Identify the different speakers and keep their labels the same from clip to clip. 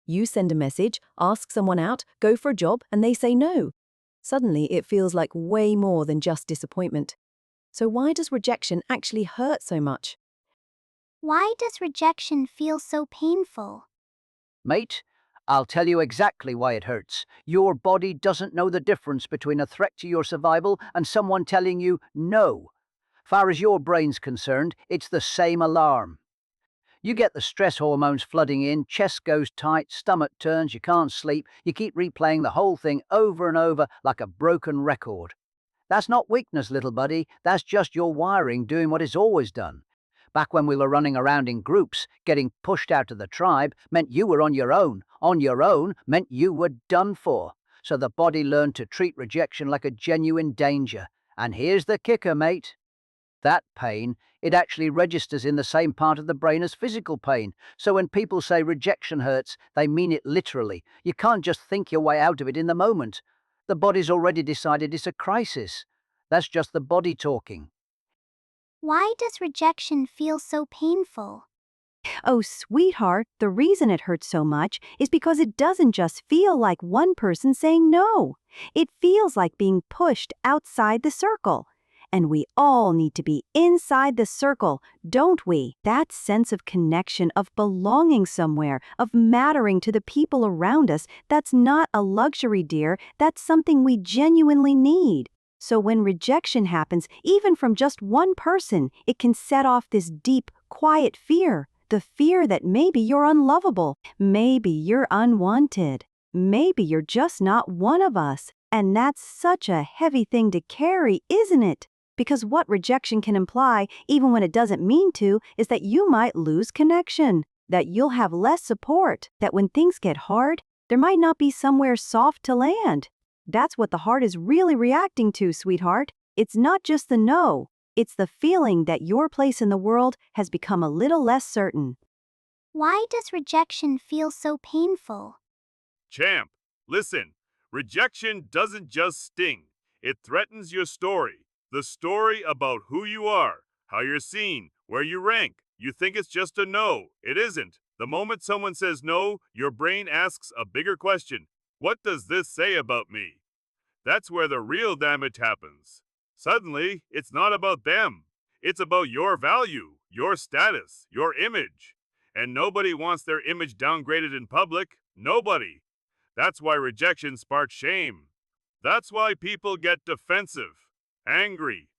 Speaker 1: You send a message, ask someone out, go for a job, and they say no. Suddenly, it feels like way more than just disappointment. So why does rejection actually hurt so much?
Speaker 2: Why does rejection feel so painful?
Speaker 3: Mate, I'll tell you exactly why it hurts. Your body doesn't know the difference between a threat to your survival and someone telling you no. Far as your brain's concerned, it's the same alarm. You get the stress hormones flooding in, chest goes tight, stomach turns, you can't sleep, you keep replaying the whole thing over and over like a broken record. That's not weakness, little buddy, that's just your wiring doing what it's always done. Back when we were running around in groups, getting pushed out of the tribe meant you were on your own. On your own meant you were done for. So the body learned to treat rejection like a genuine danger. And here's the kicker, mate. That pain, it actually registers in the same part of the brain as physical pain. So when people say rejection hurts, they mean it literally. You can't just think your way out of it in the moment. The body's already decided it's a crisis. That's just the body talking.
Speaker 2: Why does rejection feel so painful?
Speaker 4: Oh, sweetheart, the reason it hurts so much is because it doesn't just feel like one person saying no. It feels like being pushed outside the circle. And we all need to be inside the circle, don't we? That sense of connection, of belonging somewhere, of mattering to the people around us, that's not a luxury, dear. That's something we genuinely need. So when rejection happens, even from just one person, it can set off this deep, quiet fear. The fear that maybe you're unlovable, maybe you're unwanted, maybe you're just not one of us. And that's such a heavy thing to carry, isn't it? Because what rejection can imply, even when it doesn't mean to, is that you might lose connection, that you'll have less support, that when things get hard, there might not be somewhere soft to land. That's what the heart is really reacting to, sweetheart. It's not just the no. It's the feeling that your place in the world has become a little less certain.
Speaker 2: Why does rejection feel so painful?
Speaker 5: Champ, listen. Rejection doesn't just sting. It threatens your story. The story about who you are, how you're seen, where you rank. You think it's just a no. It isn't. The moment someone says no, your brain asks a bigger question. What does this say about me? That's where the real damage happens. Suddenly, it's not about them. It's about your value, your status, your image. And nobody wants their image downgraded in public. Nobody. That's why rejection sparks shame. That's why people get defensive, angry.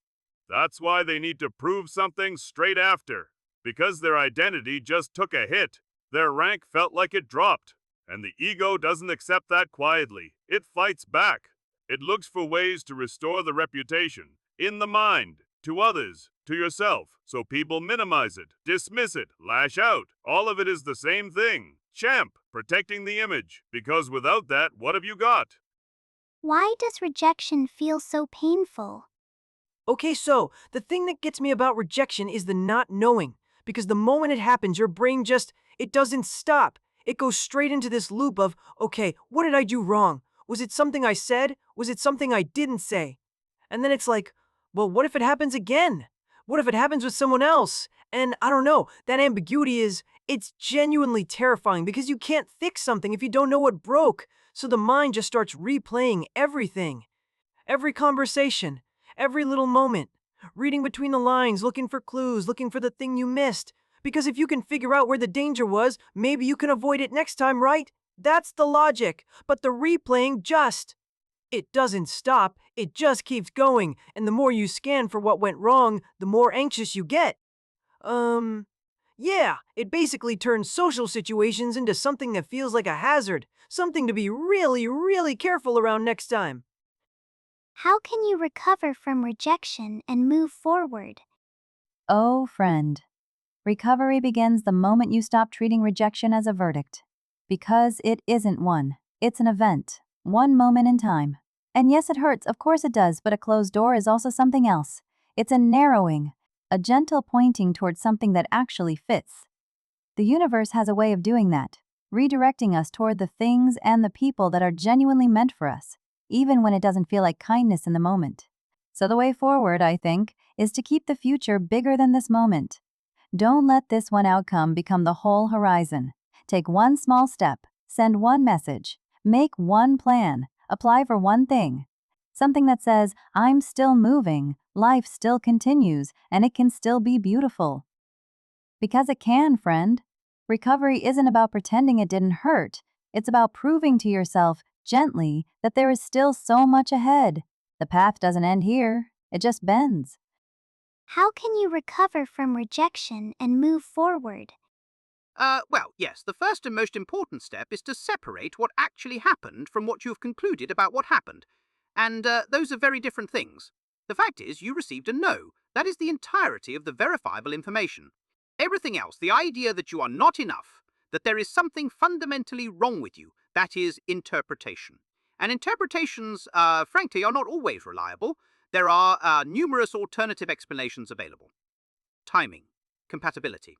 Speaker 5: That's why they need to prove something straight after. Because their identity just took a hit. Their rank felt like it dropped. And the ego doesn't accept that quietly. It fights back. It looks for ways to restore the reputation, in the mind, to others, to yourself, so people minimize it, dismiss it, lash out. All of it is the same thing. Champ, protecting the image, because without that, what have you got?
Speaker 2: Why does rejection feel so painful?
Speaker 6: Okay, so the thing that gets me about rejection is the not knowing. Because the moment it happens, your brain it doesn't stop. It goes straight into this loop of, okay, what did I do wrong? Was it something I said? Was it something I didn't say? And then it's like, well, what if it happens again? What if it happens with someone else? And I don't know, that ambiguity it's genuinely terrifying because you can't fix something if you don't know what broke. So the mind just starts replaying everything. Every conversation, every little moment, reading between the lines, looking for clues, looking for the thing you missed. Because if you can figure out where the danger was, maybe you can avoid it next time, right? That's the logic. But the replaying it doesn't stop, it just keeps going. And the more you scan for what went wrong, the more anxious you get. Yeah, it basically turns social situations into something that feels like a hazard. Something to be really, really careful around next time.
Speaker 2: How can you recover from rejection and move forward?
Speaker 4: Oh, friend. Recovery begins the moment you stop treating rejection as a verdict. Because it isn't one. It's an event. One moment in time. And yes, it hurts, of course it does, but a closed door is also something else. It's a narrowing, a gentle pointing towards something that actually fits. The universe has a way of doing that, redirecting us toward the things and the people that are genuinely meant for us, even when it doesn't feel like kindness in the moment. So the way forward, I think, is to keep the future bigger than this moment. Don't let this one outcome become the whole horizon. Take one small step, Send one message. Make one plan. Apply for one thing. Something that says, I'm still moving, life still continues, and it can still be beautiful. Because it can, friend. Recovery isn't about pretending it didn't hurt. It's about proving to yourself, gently, that there is still so much ahead. The path doesn't end here, it just bends.
Speaker 2: How can you recover from rejection and move forward?
Speaker 3: Well, yes, the first and most important step is to separate what actually happened from what you have concluded about what happened. And those are very different things. The fact is, you received a no. That is the entirety of the verifiable information. Everything else, the idea that you are not enough, that there is something fundamentally wrong with you, that is interpretation. And interpretations, frankly, are not always reliable. There are numerous alternative explanations available. Timing, compatibility,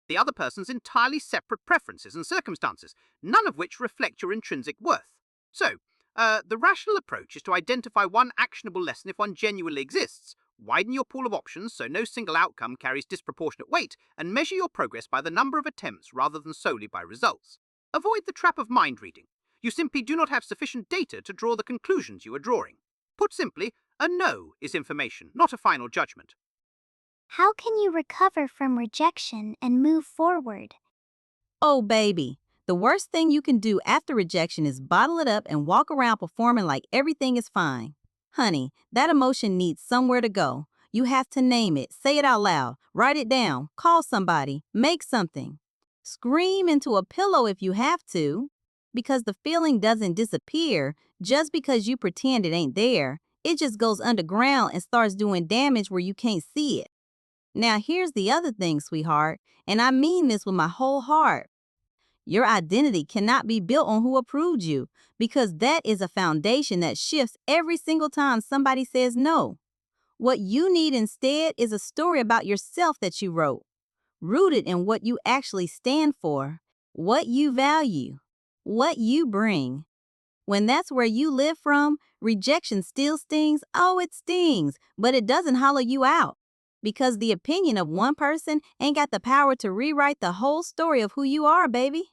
Speaker 3: the other person's entirely separate preferences and circumstances, none of which reflect your intrinsic worth. So, the rational approach is to identify one actionable lesson if one genuinely exists, widen your pool of options so no single outcome carries disproportionate weight, and measure your progress by the number of attempts rather than solely by results. Avoid the trap of mind reading. You simply do not have sufficient data to draw the conclusions you are drawing. Put simply, a no is information, not a final judgment.
Speaker 2: How can you recover from rejection and move forward?
Speaker 7: Oh, baby. The worst thing you can do after rejection is bottle it up and walk around performing like everything is fine. Honey, that emotion needs somewhere to go. You have to name it, say it out loud, write it down, call somebody, make something. Scream into a pillow if you have to. Because the feeling doesn't disappear just because you pretend it ain't there. It just goes underground and starts doing damage where you can't see it. Now, here's the other thing, sweetheart, and I mean this with my whole heart. Your identity cannot be built on who approved you, because that is a foundation that shifts every single time somebody says no. What you need instead is a story about yourself that you wrote, rooted in what you actually stand for, what you value, what you bring. When that's where you live from, rejection still stings. Oh, it stings, but it doesn't hollow you out. Because the opinion of one person ain't got the power to rewrite the whole story of who you are, baby.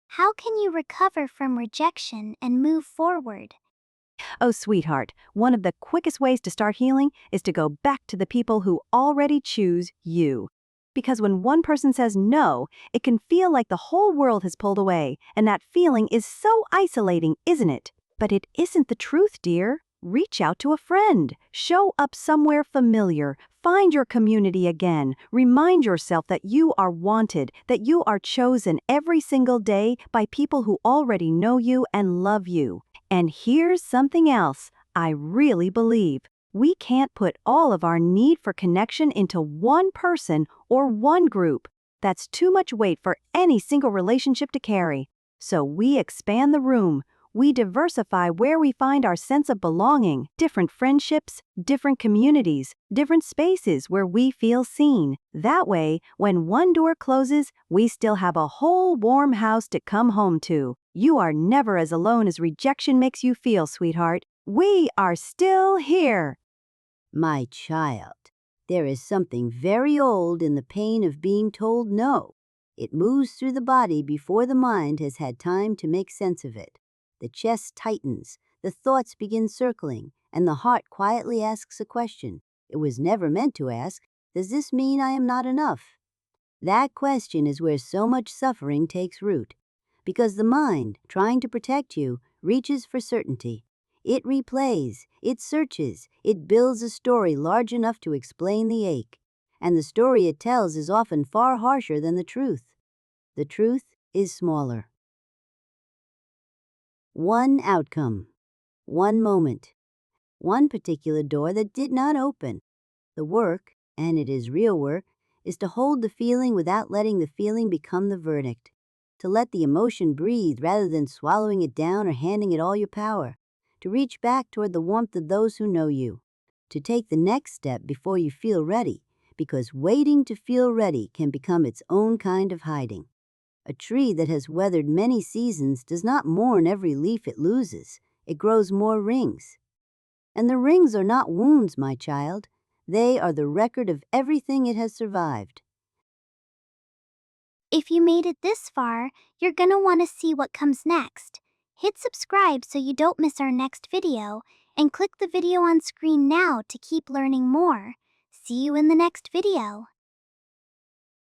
Speaker 2: How can you recover from rejection and move forward?
Speaker 4: Oh, sweetheart, one of the quickest ways to start healing is to go back to the people who already choose you. Because when one person says no, it can feel like the whole world has pulled away, and that feeling is so isolating, isn't it? But it isn't the truth, dear. Reach out to a friend. Show up somewhere familiar. Find your community again. Remind yourself that you are wanted, that you are chosen every single day by people who already know you and love you. And here's something else I really believe. We can't put all of our need for connection into one person or one group. That's too much weight for any single relationship to carry. So we expand the room. We diversify where we find our sense of belonging, different friendships, different communities, different spaces where we feel seen. That way, when one door closes, we still have a whole warm house to come home to. You are never as alone as rejection makes you feel, sweetheart. We are still here.
Speaker 8: My child, there is something very old in the pain of being told no. It moves through the body before the mind has had time to make sense of it. The chest tightens, the thoughts begin circling, and the heart quietly asks a question. It was never meant to ask, does this mean I am not enough? That question is where so much suffering takes root. Because the mind, trying to protect you, reaches for certainty. It replays, it searches, it builds a story large enough to explain the ache. And the story it tells is often far harsher than the truth. The truth is smaller. One outcome, one moment, one particular door that did not open. The work, and it is real work, is to hold the feeling without letting the feeling become the verdict. To let the emotion breathe rather than swallowing it down or handing it all your power. To reach back toward the warmth of those who know you. To take the next step before you feel ready, because waiting to feel ready can become its own kind of hiding. A tree that has weathered many seasons does not mourn every leaf it loses. It grows more rings. And the rings are not wounds, my child. They are the record of everything it has survived.
Speaker 2: If you made it this far, you're gonna want to see what comes next. Hit subscribe so you don't miss our next video, and click the video on screen now to keep learning more. See you in the next video.